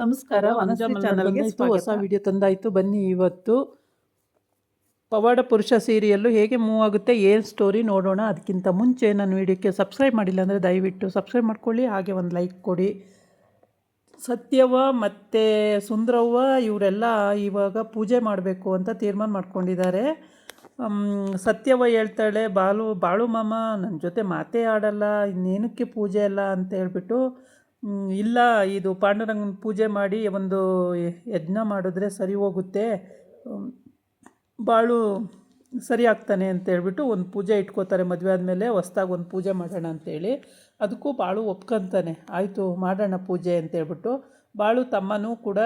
ನಮಸ್ಕಾರ, ವನಶ್ರೀ ಚಾನಲ್ಗೆ ಹೊಸ ವಿಡಿಯೋ ತಂದಾಯಿತು. ಬನ್ನಿ, ಇವತ್ತು ಪವಾಡ ಪುರುಷ ಸೀರಿಯಲ್ಲು ಹೇಗೆ ಮೂವ್ ಆಗುತ್ತೆ, ಏನು ಸ್ಟೋರಿ ನೋಡೋಣ. ಅದಕ್ಕಿಂತ ಮುಂಚೆ ನನ್ನ ವಿಡಿಯೋಕ್ಕೆ ಸಬ್ಸ್ಕ್ರೈಬ್ ಮಾಡಿಲ್ಲ ಅಂದರೆ ದಯವಿಟ್ಟು ಸಬ್ಸ್ಕ್ರೈಬ್ ಮಾಡ್ಕೊಳ್ಳಿ, ಹಾಗೆ ಒಂದು ಲೈಕ್ ಕೊಡಿ. ಸತ್ಯವ್ವ ಮತ್ತು ಸುಂದರವ್ವ ಇವರೆಲ್ಲ ಇವಾಗ ಪೂಜೆ ಮಾಡಬೇಕು ಅಂತ ತೀರ್ಮಾನ ಮಾಡ್ಕೊಂಡಿದ್ದಾರೆ. ಸತ್ಯವ್ವ ಹೇಳ್ತಾಳೆ, ಬಾಳು ಮಾಮ ನನ್ನ ಜೊತೆ ಮಾತೇ ಆಡಲ್ಲ, ಇನ್ನೇನಕ್ಕೆ ಪೂಜೆ ಎಲ್ಲ ಅಂತ ಹೇಳ್ಬಿಟ್ಟು, ಇಲ್ಲ ಇದು ಪಾಂಡುರಂಗನ ಪೂಜೆ ಮಾಡಿ ಒಂದು ಯಜ್ಞ ಮಾಡಿದ್ರೆ ಸರಿ ಹೋಗುತ್ತೆ, ಬಾಳು ಸರಿ ಆಗ್ತಾನೆ ಅಂತೇಳ್ಬಿಟ್ಟು ಒಂದು ಪೂಜೆ ಇಟ್ಕೋತಾರೆ. ಮದುವೆ ಆದಮೇಲೆ ಹೊಸ್ದಾಗಿ ಒಂದು ಪೂಜೆ ಮಾಡೋಣ ಅಂತೇಳಿ, ಅದಕ್ಕೂ ಬಾಳು ಒಪ್ಕೊಂತಾನೆ. ಆಯಿತು ಮಾಡೋಣ ಪೂಜೆ ಅಂತೇಳ್ಬಿಟ್ಟು, ಬಾಳು ತಮ್ಮನೂ ಕೂಡ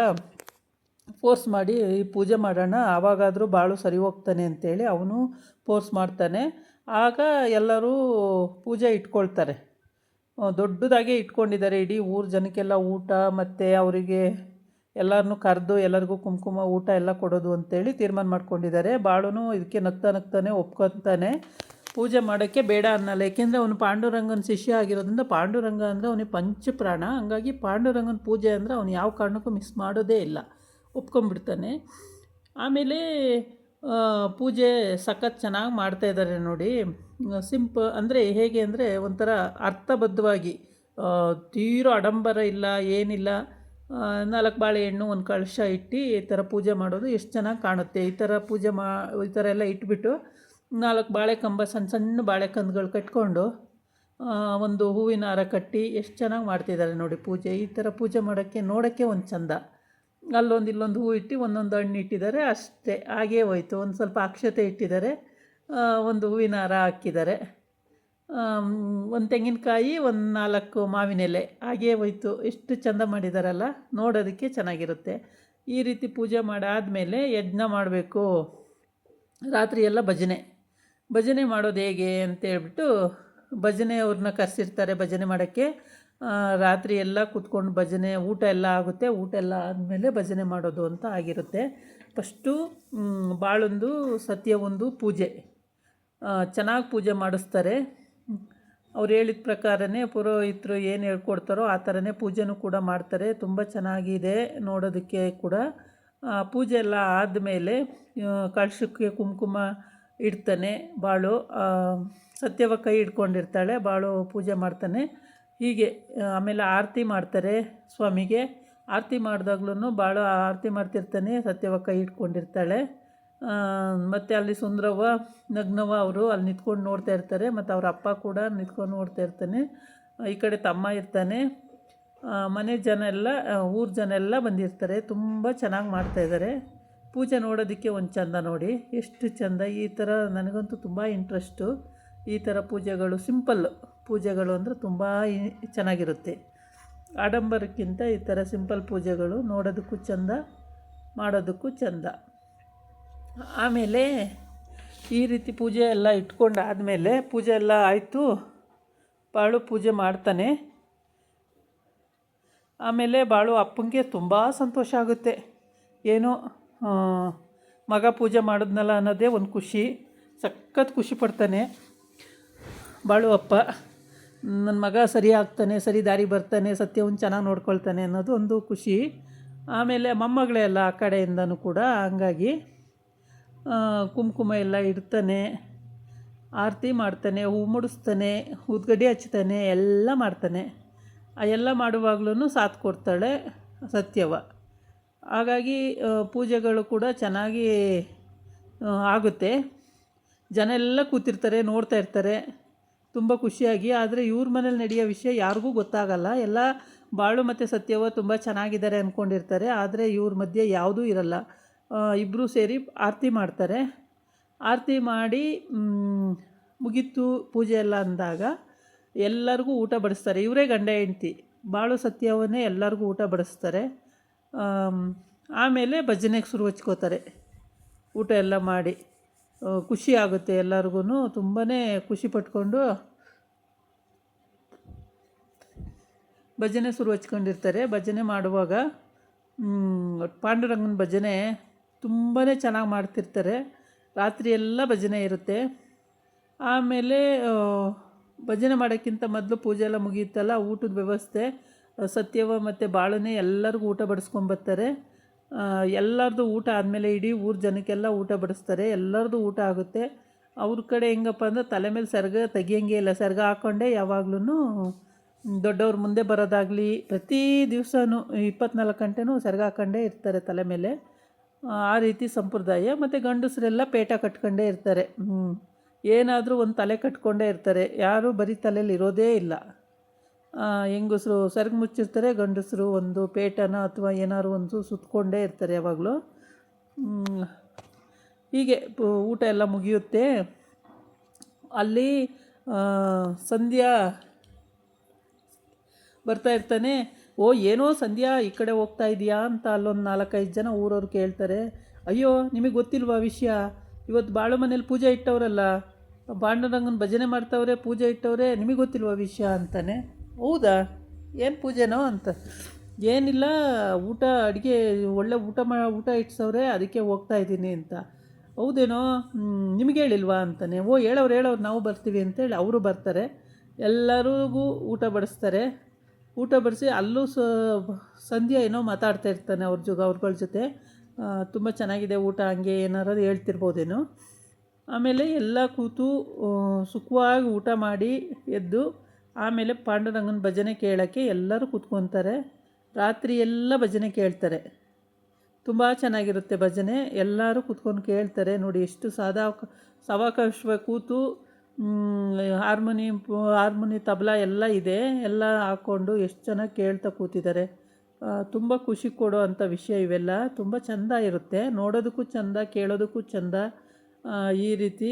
ಫೋರ್ಸ್ ಮಾಡಿ ಈ ಪೂಜೆ ಮಾಡೋಣ, ಆವಾಗಾದರೂ ಬಾಳು ಸರಿ ಹೋಗ್ತಾನೆ ಅಂತೇಳಿ ಅವನು ಫೋರ್ಸ್ ಮಾಡ್ತಾನೆ. ಆಗ ಎಲ್ಲರೂ ಪೂಜೆ ಇಟ್ಕೊಳ್ತಾರೆ. ದೊಡ್ಡದಾಗೆ ಇಟ್ಕೊಂಡಿದ್ದಾರೆ. ಇಡೀ ಊರ ಜನಕ್ಕೆಲ್ಲ ಊಟ ಮತ್ತು ಅವರಿಗೆ ಎಲ್ಲರನ್ನೂ ಕರೆದು ಎಲ್ಲರಿಗೂ ಕುಂಕುಮ ಊಟ ಎಲ್ಲ ಕೊಡೋದು ಅಂತೇಳಿ ತೀರ್ಮಾನ ಮಾಡ್ಕೊಂಡಿದ್ದಾರೆ. ಬಾಳುನು ಇದಕ್ಕೆ ನಗ್ತಾನೆ ಒಪ್ಕೊತಾನೆ. ಪೂಜೆ ಮಾಡೋಕ್ಕೆ ಬೇಡ ಅನ್ನಲ್ಲ, ಏಕೆಂದರೆ ಅವನು ಪಾಂಡುರಂಗನ ಶಿಷ್ಯ ಆಗಿರೋದ್ರಿಂದ ಪಾಂಡುರಂಗ ಅಂದರೆ ಅವನಿಗೆ ಪಂಚಪ್ರಾಣ. ಹಂಗಾಗಿ ಪಾಂಡುರಂಗನ ಪೂಜೆ ಅಂದರೆ ಅವನು ಯಾವ ಕಾರಣಕ್ಕೂ ಮಿಸ್ ಮಾಡೋದೇ ಇಲ್ಲ, ಒಪ್ಕೊಂಡ್ಬಿಡ್ತಾನೆ. ಆಮೇಲೆ ಪೂಜೆ ಸಖತ್ ಚೆನ್ನಾಗಿ ಮಾಡ್ತಾಯಿದ್ದಾರೆ ನೋಡಿ. ಅಂದರೆ ಹೇಗೆ ಅಂದರೆ ಒಂಥರ ಅರ್ಥಬದ್ಧವಾಗಿ, ತೀರೋ ಆಡಂಬರ ಇಲ್ಲ, ಏನಿಲ್ಲ. 4 ಬಾಳೆಹಣ್ಣು, ಒಂದು ಕಳಶ ಇಟ್ಟು ಈ ಥರ ಪೂಜೆ ಮಾಡೋದು ಎಷ್ಟು ಚೆನ್ನಾಗಿ ಕಾಣುತ್ತೆ. ಈ ಥರ ಪೂಜೆ ಈ ಥರ ಎಲ್ಲ ಇಟ್ಬಿಟ್ಟು 4 ಬಾಳೆಕಂಬ, ಸಣ್ಣ ಸಣ್ಣ ಬಾಳೆಕಂದುಗಳು ಕಟ್ಕೊಂಡು ಒಂದು ಹೂವಿನ ಹಾರ ಕಟ್ಟಿ ಎಷ್ಟು ಚೆನ್ನಾಗಿ ಮಾಡ್ತಿದ್ದಾರೆ ನೋಡಿ ಪೂಜೆ. ಈ ಥರ ಪೂಜೆ ನೋಡೋಕ್ಕೆ ಒಂದು ಚಂದ. ಅಲ್ಲೊಂದು ಇಲ್ಲೊಂದು ಹೂ ಇಟ್ಟು ಒಂದೊಂದು ಹಣ್ಣು ಇಟ್ಟಿದ್ದಾರೆ, ಅಷ್ಟೇ. ಹಾಗೇ ಹೋಯ್ತು. ಒಂದು ಸ್ವಲ್ಪ ಅಕ್ಷತೆ ಇಟ್ಟಿದ್ದಾರೆ, ಒಂದು ಹೂವಿನ ಹಾರ ಹಾಕಿದ್ದಾರೆ, ಒಂದು ತೆಂಗಿನಕಾಯಿ, ಒಂದು 4 ಮಾವಿನ ಎಲೆ, ಹಾಗೇ ಹೋಯ್ತು. ಎಷ್ಟು ಚೆಂದ ಮಾಡಿದಾರಲ್ಲ, ನೋಡೋದಕ್ಕೆ ಚೆನ್ನಾಗಿರುತ್ತೆ. ಈ ರೀತಿ ಪೂಜೆ ಮಾಡಾದಮೇಲೆ ಯಜ್ಞ ಮಾಡಬೇಕು. ರಾತ್ರಿ ಎಲ್ಲ ಭಜನೆ ಮಾಡೋದು ಹೇಗೆ ಅಂತೇಳ್ಬಿಟ್ಟು ಭಜನೆಯವ್ರನ್ನ ಕರೆಸಿರ್ತಾರೆ ಭಜನೆ ಮಾಡೋಕ್ಕೆ. ರಾತ್ರಿ ಎಲ್ಲ ಕೂತ್ಕೊಂಡು ಭಜನೆ, ಊಟ ಎಲ್ಲ ಆಗುತ್ತೆ. ಊಟ ಎಲ್ಲ ಆದಮೇಲೆ ಭಜನೆ ಮಾಡೋದು ಅಂತ ಆಗಿರುತ್ತೆ. ಫಸ್ಟು ಬಾಳೊಂದು ಸತ್ಯವೊಂದು ಪೂಜೆ ಚೆನ್ನಾಗಿ ಪೂಜೆ ಮಾಡಿಸ್ತಾರೆ. ಅವ್ರು ಹೇಳಿದ ಪ್ರಕಾರನೇ ಪುರೋಹಿತರು ಏನು ಹೇಳ್ಕೊಡ್ತಾರೋ ಆ ಥರನೇ ಪೂಜೆನೂ ಕೂಡ ಮಾಡ್ತಾರೆ. ತುಂಬ ಚೆನ್ನಾಗಿದೆ ನೋಡೋದಕ್ಕೆ ಕೂಡ. ಪೂಜೆ ಎಲ್ಲ ಆದಮೇಲೆ ಕಳಶಕ್ಕೆ ಕುಂಕುಮ ಇಡ್ತಾನೆ ಬಾಳು. ಸತ್ಯವ ಕೈ ಹಿಡ್ಕೊಂಡಿರ್ತಾಳೆ, ಬಾಳು ಪೂಜೆ ಮಾಡ್ತಾನೆ. ಹೀಗೆ ಆಮೇಲೆ ಆರತಿ ಮಾಡ್ತಾರೆ ಸ್ವಾಮಿಗೆ. ಆರತಿ ಮಾಡಿದಾಗ್ಲೂ ಬಾಳು ಆರತಿ ಮಾಡ್ತಿರ್ತಾನೆ, ಸತ್ಯವ ಕೈ ಇಟ್ಕೊಂಡಿರ್ತಾಳೆ. ಮತ್ತು ಅಲ್ಲಿ ಸುಂದರವ್ವ, ನಗ್ನವ್ವ ಅವರು ಅಲ್ಲಿ ನಿಂತ್ಕೊಂಡು ನೋಡ್ತಾ ಇರ್ತಾರೆ. ಮತ್ತು ಅವ್ರ ಅಪ್ಪ ಕೂಡ ನಿಂತ್ಕೊಂಡು ನೋಡ್ತಾ ಇರ್ತಾನೆ. ಈ ಕಡೆ ತಮ್ಮ ಇರ್ತಾನೆ. ಮನೆ ಜನ ಎಲ್ಲ, ಊರ ಜನ ಎಲ್ಲ ಬಂದಿರ್ತಾರೆ. ತುಂಬ ಚೆನ್ನಾಗಿ ಮಾಡ್ತಾಯಿದ್ದಾರೆ ಪೂಜೆ. ನೋಡೋದಕ್ಕೆ ಒಂದು ಚಂದ ನೋಡಿ, ಎಷ್ಟು ಚಂದ. ಈ ಥರ ನನಗಂತೂ ತುಂಬ ಇಂಟ್ರೆಸ್ಟು. ಈ ಥರ ಪೂಜೆಗಳು, ಸಿಂಪಲ್ ಪೂಜೆಗಳು ಅಂದರೆ ತುಂಬ ಚೆನ್ನಾಗಿರುತ್ತೆ. ಆಡಂಬರಕ್ಕಿಂತ ಈ ಥರ ಸಿಂಪಲ್ ಪೂಜೆಗಳು ನೋಡೋದಕ್ಕೂ ಚಂದ, ಮಾಡೋದಕ್ಕೂ ಚಂದ. ಆಮೇಲೆ ಈ ರೀತಿ ಪೂಜೆ ಎಲ್ಲ ಇಟ್ಕೊಂಡಾದಮೇಲೆ, ಪೂಜೆ ಎಲ್ಲ ಆಯಿತು, ಬಾಳು ಪೂಜೆ ಮಾಡ್ತಾನೆ. ಆಮೇಲೆ ಬಾಳು ಅಪ್ಪಂಗೆ ತುಂಬ ಸಂತೋಷ ಆಗುತ್ತೆ. ಏನೋ ಮಗ ಪೂಜೆ ಮಾಡಿದ್ನಲ್ಲ ಅನ್ನೋದೇ ಒಂದು ಖುಷಿ. ಸಖತ್ ಖುಷಿ ಪಡ್ತಾನೆ ಬಾಳು ಅಪ್ಪ. ನನ್ನ ಮಗ ಸರಿ ಆಗ್ತಾನೆ, ಸರಿ ದಾರಿ ಬರ್ತಾನೆ, ಸತ್ಯವನ್ನು ಚೆನ್ನಾಗಿ ನೋಡ್ಕೊಳ್ತಾನೆ ಅನ್ನೋದು ಒಂದು ಖುಷಿ. ಆಮೇಲೆ ಮೊಮ್ಮಗಳೇ ಎಲ್ಲ ಆ ಕಡೆಯಿಂದನೂ ಕೂಡ. ಹಂಗಾಗಿ ಕುಂಕುಮ ಎಲ್ಲ ಇಡ್ತಾನೆ, ಆರತಿ ಮಾಡ್ತಾನೆ, ಹೂ ಮುಡಿಸ್ತಾನೆ, ಊದ್ಗಡ್ಡೆ ಹಚ್ತಾನೆ, ಎಲ್ಲ ಮಾಡ್ತಾನೆ. ಆ ಎಲ್ಲ ಮಾಡುವಾಗ್ಲೂ ಸಾಥ್ ಕೊಡ್ತಾಳೆ ಸತ್ಯವ್ವ. ಹಾಗಾಗಿ ಪೂಜೆಗಳು ಕೂಡ ಚೆನ್ನಾಗಿ ಆಗುತ್ತೆ. ಜನ ಎಲ್ಲ ಕೂತಿರ್ತಾರೆ, ನೋಡ್ತಾ ಇರ್ತಾರೆ ತುಂಬ ಖುಷಿಯಾಗಿ. ಆದರೆ ಇವ್ರ ಮನೇಲಿ ನಡೆಯೋ ವಿಷಯ ಯಾರಿಗೂ ಗೊತ್ತಾಗಲ್ಲ. ಎಲ್ಲ ಬಾಳು ಮತ್ತು ಸತ್ಯವ್ವ ತುಂಬ ಚೆನ್ನಾಗಿದ್ದಾರೆ ಅಂದ್ಕೊಂಡಿರ್ತಾರೆ. ಆದರೆ ಇವ್ರ ಮಧ್ಯೆ ಯಾವುದೂ ಇರಲ್ಲ. ಇಬ್ಬರೂ ಸೇರಿ ಆರತಿ ಮಾಡ್ತಾರೆ. ಆರತಿ ಮಾಡಿ ಮುಗೀತು ಪೂಜೆ ಎಲ್ಲ ಅಂದಾಗ ಎಲ್ಲರಿಗೂ ಊಟ ಬಡಿಸ್ತಾರೆ. ಇವರೇ ಗಂಡ ಹೆಂಡ್ತಿ, ಬಾಳು ಸತ್ಯವ್ವನೇ ಎಲ್ಲರಿಗೂ ಊಟ ಬಡಿಸ್ತಾರೆ. ಆಮೇಲೆ ಭಜನೆಗೆ ಶುರು ಹಚ್ಕೋತಾರೆ. ಊಟ ಎಲ್ಲ ಮಾಡಿ ಖುಷಿ ಆಗುತ್ತೆ ಎಲ್ಲರಿಗೂ. ತುಂಬಾ ಖುಷಿ ಪಟ್ಕೊಂಡು ಭಜನೆ ಶುರು ಹಚ್ಕೊಂಡಿರ್ತಾರೆ. ಭಜನೆ ಮಾಡುವಾಗ ಪಾಂಡುರಂಗನ ಭಜನೆ ತುಂಬಾ ಚೆನ್ನಾಗಿ ಮಾಡ್ತಿರ್ತಾರೆ. ರಾತ್ರಿ ಎಲ್ಲ ಭಜನೆ ಇರುತ್ತೆ. ಆಮೇಲೆ ಭಜನೆ ಮಾಡೋಕ್ಕಿಂತ ಮೊದಲು ಪೂಜೆ ಎಲ್ಲ ಮುಗಿಯುತ್ತಲ್ಲ, ಊಟದ ವ್ಯವಸ್ಥೆ ಸತ್ಯವ ಮತ್ತು ಬಾಳುನೇ ಎಲ್ಲರಿಗೂ ಊಟ ಬಡಿಸ್ಕೊಂಬರ್ತಾರೆ. ಎಲ್ಲರದು ಊಟ ಆದಮೇಲೆ ಇಡೀ ಊರ ಜನಕ್ಕೆಲ್ಲ ಊಟ ಬಡಿಸ್ತಾರೆ. ಎಲ್ಲರದು ಊಟ ಆಗುತ್ತೆ. ಅವ್ರ ಕಡೆ ಹೆಂಗಪ್ಪ ಅಂದ್ರೆ ತಲೆ ಮೇಲೆ ಸೆರಗ ತೆಗಿಯೋಂಗೇ ಇಲ್ಲ. ಸೆರಗ ಹಾಕ್ಕೊಂಡೇ ಯಾವಾಗ್ಲೂ ದೊಡ್ಡವ್ರ ಮುಂದೆ ಬರೋದಾಗಲಿ ಪ್ರತಿ ದಿವಸನೂ 24 ಗಂಟೆನೂ ಸೆರಗ ಹಾಕ್ಕೊಂಡೇ ಇರ್ತಾರೆ ತಲೆ ಮೇಲೆ. ಆ ರೀತಿ ಸಂಪ್ರದಾಯ. ಮತ್ತು ಗಂಡಸರೆಲ್ಲ ಪೇಟ ಕಟ್ಕೊಂಡೇ ಇರ್ತಾರೆ. ಏನಾದರೂ ಒಂದು ತಲೆ ಕಟ್ಕೊಂಡೇ ಇರ್ತಾರೆ. ಯಾರೂ ಬರೀ ತಲೆಯಲ್ಲಿ ಇರೋದೇ ಇಲ್ಲ. ಹೆಂಗಸರು ಸೆರಗು ಮುಚ್ಚಿರ್ತಾರೆ, ಗಂಡಸರು ಒಂದು ಪೇಟನ ಅಥವಾ ಏನಾದ್ರು ಒಂದು ಸುತ್ತಕೊಂಡೇ ಇರ್ತಾರೆ ಯಾವಾಗಲೂ. ಹೀಗೆ ಊಟ ಎಲ್ಲ ಮುಗಿಯುತ್ತೆ. ಅಲ್ಲಿ ಸಂಧ್ಯಾ ಬರ್ತಾ ಇರ್ತಾನೆ. ಓ ಏನೋ ಸಂಧ್ಯಾ ಈ ಕಡೆ ಹೋಗ್ತಾ ಇದೆಯಾ ಅಂತ ಅಲ್ಲೊಂದು 4-5 ಜನ ಊರವ್ರು ಕೇಳ್ತಾರೆ. ಅಯ್ಯೋ ನಿಮಗೆ ಗೊತ್ತಿಲ್ವಾ ವಿಷಯ, ಇವತ್ತು ಬಾಳು ಮನೇಲಿ ಪೂಜೆ ಇಟ್ಟವರಲ್ಲ, ಪಾಂಡುರಂಗನ ಭಜನೆ ಮಾಡ್ತಾವ್ರೆ, ಪೂಜೆ ಇಟ್ಟವ್ರೆ, ನಿಮಗೆ ಗೊತ್ತಿಲ್ವಾ ವಿಷಯ ಅಂತಾನೆ. ಹೌದಾ, ಏನು ಪೂಜೆನೋ ಅಂತ. ಏನಿಲ್ಲ, ಊಟ ಅಡುಗೆ ಒಳ್ಳೆ ಊಟ ಇಟ್ಸವ್ರೆ, ಅದಕ್ಕೆ ಹೋಗ್ತಾ ಇದ್ದೀನಿ ಅಂತ. ಹೌದೇನೋ, ನಿಮಗೆ ಹೇಳಿಲ್ವಾ ಅಂತಾನೆ. ಓ ಹೇಳೋರು ನಾವು ಬರ್ತೀವಿ ಅಂತೇಳಿ ಅವರು ಬರ್ತಾರೆ. ಎಲ್ಲರಿಗೂ ಊಟ ಬಡಿಸ್ತಾರೆ. ಊಟ ಬಡಿಸಿ ಅಲ್ಲೂ ಸಂಧ್ಯಾ ಏನೋ ಮಾತಾಡ್ತಾ ಇರ್ತಾನೆ ಅವ್ರಗಳ ಜೊತೆ. ತುಂಬ ಚೆನ್ನಾಗಿದೆ ಊಟ, ಹಂಗೆ ಏನಾರು ಹೇಳ್ತಿರ್ಬೋದೇನೋ. ಆಮೇಲೆ ಎಲ್ಲ ಕೂತು ಸುಖವಾಗಿ ಊಟ ಮಾಡಿ ಎದ್ದು ಆಮೇಲೆ ಪಾಂಡುರಂಗನ ಭಜನೆ ಕೇಳೋಕ್ಕೆ ಎಲ್ಲರೂ ಕೂತ್ಕೊತಾರೆ. ರಾತ್ರಿ ಎಲ್ಲ ಭಜನೆ ಕೇಳ್ತಾರೆ. ತುಂಬ ಚೆನ್ನಾಗಿರುತ್ತೆ ಭಜನೆ. ಎಲ್ಲರೂ ಕೂತ್ಕೊಂಡು ಕೇಳ್ತಾರೆ. ನೋಡಿ ಎಷ್ಟು ಸಾವಕಾಶವಾಗಿ ಕೂತು ಹಾರ್ಮೋನಿ ತಬಲಾ ಎಲ್ಲ ಇದೆ, ಎಲ್ಲ ಹಾಕ್ಕೊಂಡು ಎಷ್ಟು ಚೆನ್ನಾಗಿ ಕೇಳ್ತಾ ಕೂತಿದ್ದಾರೆ. ತುಂಬ ಖುಷಿ ಕೊಡೋ ಅಂಥ ವಿಷಯ ಇವೆಲ್ಲ. ತುಂಬ ಚೆಂದ ಇರುತ್ತೆ, ನೋಡೋದಕ್ಕೂ ಚೆಂದ, ಕೇಳೋದಕ್ಕೂ ಚೆಂದ. ಈ ರೀತಿ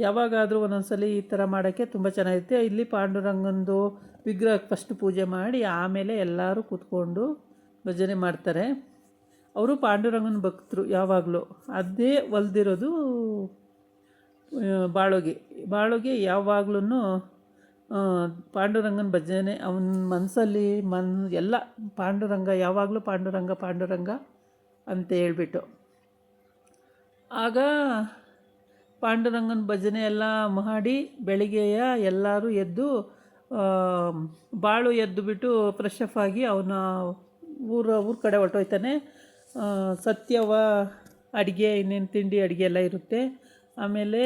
ಯಾವಾಗಾದರೂ ಒಂದೊಂದ್ಸಲಿ ಈ ಥರ ಮಾಡೋಕ್ಕೆ ತುಂಬ ಚೆನ್ನಾಗಿರುತ್ತೆ. ಇಲ್ಲಿ ಪಾಂಡುರಂಗಂದು ವಿಗ್ರಹಕ್ಕೆ ಫಸ್ಟ್ ಪೂಜೆ ಮಾಡಿ ಆಮೇಲೆ ಎಲ್ಲರೂ ಕೂತ್ಕೊಂಡು ಭಜನೆ ಮಾಡ್ತಾರೆ. ಅವರು ಪಾಂಡುರಂಗನ ಭಕ್ತರು ಯಾವಾಗಲೂ. ಅದೇ ಒಲ್ದಿರೋದು ಬಾಳುಗೆ ಯಾವಾಗ್ಲೂ ಪಾಂಡುರಂಗನ ಭಜನೆ ಅವನ ಮನಸ್ಸಲ್ಲಿ ಎಲ್ಲ ಪಾಂಡುರಂಗ, ಯಾವಾಗಲೂ ಪಾಂಡುರಂಗ ಅಂತ ಹೇಳ್ಬಿಟ್ಟು. ಆಗ ಪಾಂಡುರಂಗನ ಭಜನೆ ಎಲ್ಲ ಮಾಡಿ ಬೆಳಿಗ್ಗೆಯ ಎಲ್ಲರೂ ಎದ್ದು ಬಾಳು ಎದ್ದುಬಿಟ್ಟು ಫ್ರೆಶ್ ಅಪ್ ಆಗಿ ಅವನ ಊರ ಕಡೆ ಹೊರಟೋಯ್ತಾನೆ. ಸತ್ಯವ ಅಡುಗೆ, ಇನ್ನೇನು ತಿಂಡಿ ಅಡುಗೆ ಎಲ್ಲ ಇರುತ್ತೆ. ಆಮೇಲೆ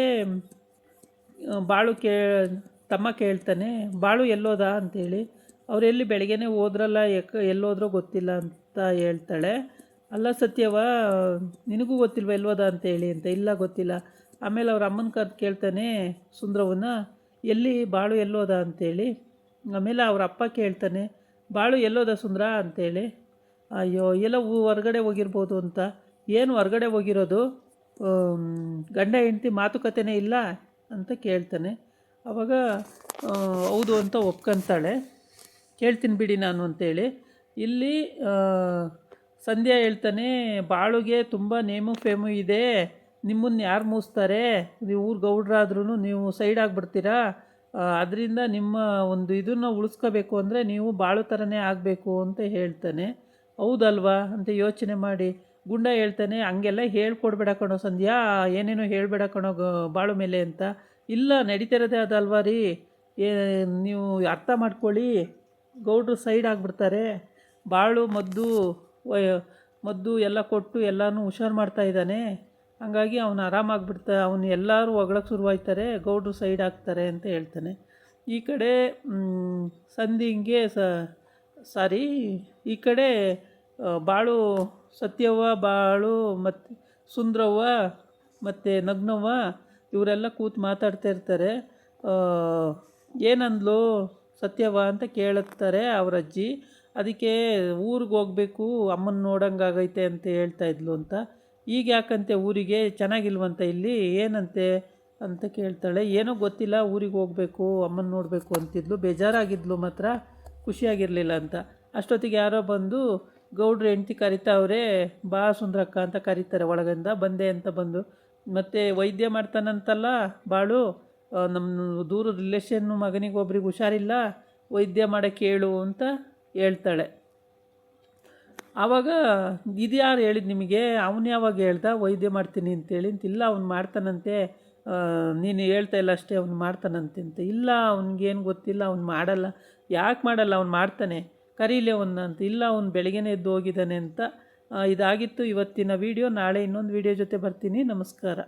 ಬಾಳು ತಮ್ಮ ಕೇಳ್ತಾನೆ, ಬಾಳು ಎಲ್ಲೋದ ಅಂತೇಳಿ. ಅವರೆಲ್ಲಿ ಬೆಳಗ್ಗೆನೇ ಹೋದ್ರಲ್ಲ, ಎಲ್ಲೋದ್ರೋ ಗೊತ್ತಿಲ್ಲ ಅಂತ ಹೇಳ್ತಾಳೆ. ಅಲ್ಲ ಸತ್ಯವ, ನಿನಗೂ ಗೊತ್ತಿಲ್ವ ಎಲ್ಲೋದ ಅಂತೇಳಿ ಅಂತ. ಇಲ್ಲ ಗೊತ್ತಿಲ್ಲ. ಆಮೇಲೆ ಅವ್ರ ಅಮ್ಮನ ಕರೆದು ಕೇಳ್ತಾನೆ ಸುಂದ್ರವನ್ನ, ಎಲ್ಲಿ ಬಾಳು ಎಲ್ಲೋದ ಅಂತೇಳಿ. ಆಮೇಲೆ ಅವ್ರ ಅಪ್ಪ ಕೇಳ್ತಾನೆ, ಬಾಳು ಎಲ್ಲೋದ ಸುಂದ್ರ ಅಂತೇಳಿ. ಅಯ್ಯೋ ಎಲ್ಲ ಹೊರ್ಗಡೆ ಹೋಗಿರ್ಬೋದು ಅಂತ. ಏನು ಹೊರ್ಗಡೆ ಹೋಗಿರೋದು, ಗಂಡ ಹೆಂಡತಿ ಮಾತುಕತೆನೇ ಇಲ್ಲ ಅಂತ ಕೇಳ್ತಾನೆ. ಆವಾಗ ಹೌದು ಅಂತ ಒಪ್ಕೊಂತಾಳೆ. ಕೇಳ್ತೀನಿ ಬಿಡಿ ನಾನು ಅಂತೇಳಿ. ಇಲ್ಲಿ ಸಂಧ್ಯಾ ಹೇಳ್ತಾನೆ, ಬಾಳುಗೆ ತುಂಬ ನೇಮು ಫೇಮು ಇದೆ, ನಿಮ್ಮನ್ನು ಯಾರು ಮೂಸ್ತಾರೆ, ನೀವು ಊರು ಗೌಡ್ರಾದ್ರೂ ನೀವು ಸೈಡ್ ಆಗಿಬಿಡ್ತೀರಾ, ಅದರಿಂದ ನಿಮ್ಮ ಒಂದು ಇದನ್ನು ಉಳಿಸ್ಕೋಬೇಕು ಅಂದರೆ ನೀವು ಬಾಳು ಥರನೇ ಆಗಬೇಕು ಅಂತ ಹೇಳ್ತಾನೆ. ಹೌದಲ್ವಾ ಅಂತ ಯೋಚನೆ ಮಾಡಿ ಗುಂಡ ಹೇಳ್ತಾನೆ, ಹಂಗೆಲ್ಲ ಹೇಳ್ಕೊಡ್ಬೇಡ ಕಣೋ ಸಂಧ್ಯಾ, ಏನೇನೋ ಹೇಳಬೇಡ ಕಣೋ ಬಾಳು ಮೇಲೆ ಅಂತ. ಇಲ್ಲ ನಡೀತಿರೋದೇ ಅದಲ್ವಾ ರೀ, ನೀವು ಅರ್ಥ ಮಾಡ್ಕೊಳ್ಳಿ, ಗೌಡ್ರು ಸೈಡ್ ಆಗಿಬಿಡ್ತಾರೆ, ಬಾಳು ಮದ್ದು ಎಲ್ಲ ಕೊಟ್ಟು ಎಲ್ಲನೂ ಹುಷಾರು ಮಾಡ್ತಾಯಿದ್ದಾನೆ, ಹಾಗಾಗಿ ಅವನು ಆರಾಮಾಗಿಬಿಡ್ತಾ, ಅವನು ಎಲ್ಲರೂ ಹೊಗಳಕ್ಕೆ ಶುರುವಾಯ್ತಾರೆ, ಗೌಡ್ರು ಸೈಡ್ ಆಗ್ತಾರೆ ಅಂತ ಹೇಳ್ತಾನೆ. ಈ ಕಡೆ ಸಂಧಿಂಗೆ ಈ ಕಡೆ ಬಾಳು ಸತ್ಯವ್ವ, ಬಾಳು ಮತ್ತು ಸುಂದ್ರವ್ವ ಮತ್ತು ನಗ್ನವ್ವ ಇವರೆಲ್ಲ ಕೂತು ಮಾತಾಡ್ತಾ ಇರ್ತಾರೆ. ಏನಂದ್ಲು ಸತ್ಯವ್ವ ಅಂತ ಕೇಳುತ್ತಾರೆ ಅವ್ರ ಅಜ್ಜಿ. ಅದಕ್ಕೆ ಊರಿಗೆ ಹೋಗಬೇಕು, ಅಮ್ಮನ ನೋಡೋಂಗಾಗೈತೆ ಅಂತ ಹೇಳ್ತಾ ಇದ್ಲು ಅಂತ. ಈಗ ಯಾಕಂತೆ ಊರಿಗೆ, ಚೆನ್ನಾಗಿಲ್ವಂತ ಇಲ್ಲಿ, ಏನಂತೆ ಅಂತ ಕೇಳ್ತಾಳೆ. ಏನೋ ಗೊತ್ತಿಲ್ಲ, ಊರಿಗೆ ಹೋಗಬೇಕು, ಅಮ್ಮನ ನೋಡಬೇಕು ಅಂತಿದ್ಲು, ಬೇಜಾರಾಗಿದ್ಲು, ಮಾತ್ರ ಖುಷಿಯಾಗಿರಲಿಲ್ಲ ಅಂತ. ಅಷ್ಟೊತ್ತಿಗೆ ಯಾರೋ ಬಂದು ಗೌಡ್ರು ಹೆಂಡ್ತಿ ಕರಿತಾವ್ರೆ, ಬಾ ಸುಂದ್ರಕ್ಕ ಅಂತ ಕರೀತಾರೆ ಒಳಗಿಂದ. ಬಂದೆ ಅಂತ ಬಂದು, ಮತ್ತು ವೈದ್ಯ ಮಾಡ್ತಾನಂತಲ್ಲ ಬಾಳು, ನಮ್ಮ ದೂರ ರಿಲೇಷನ್ನು ಮಗನಿಗೆ ಒಬ್ರಿಗೆ ಹುಷಾರಿಲ್ಲ, ವೈದ್ಯ ಮಾಡೋಕ್ಕೆ ಹೇಳು ಅಂತ ಹೇಳ್ತಾಳೆ. ಆವಾಗ ಇದು ಯಾರು ಹೇಳಿದ್ದು ನಿಮಗೆ, ಅವನು ಯಾವಾಗ ಹೇಳ್ದ ವೈದ್ಯ ಮಾಡ್ತೀನಿ ಅಂತೇಳಿ ಅಂತ. ಇಲ್ಲ ಅವ್ನು ಮಾಡ್ತಾನಂತೆ, ನೀನು ಹೇಳ್ತಾ ಇಲ್ಲ ಅಷ್ಟೇ, ಅವ್ನು ಮಾಡ್ತಾನಂತೆ ಅಂತ. ಇಲ್ಲ ಅವ್ನಿಗೇನು ಗೊತ್ತಿಲ್ಲ, ಅವ್ನು ಮಾಡಲ್ಲ, ಯಾಕೆ ಮಾಡಲ್ಲ, ಅವ್ನು ಮಾಡ್ತಾನೆ, ಕರೀಲಿ ಅವನಂತ. ಇಲ್ಲ ಅವ್ನು ಬೆಳಗ್ಗೆನೇ ಎದ್ದು ಹೋಗಿದ್ದಾನೆ ಅಂತ. ಇದಾಗಿತ್ತು ಇವತ್ತಿನ ವೀಡಿಯೋ. ನಾಳೆ ಇನ್ನೊಂದು ವೀಡಿಯೋ ಜೊತೆ ಬರ್ತೀನಿ. ನಮಸ್ಕಾರ.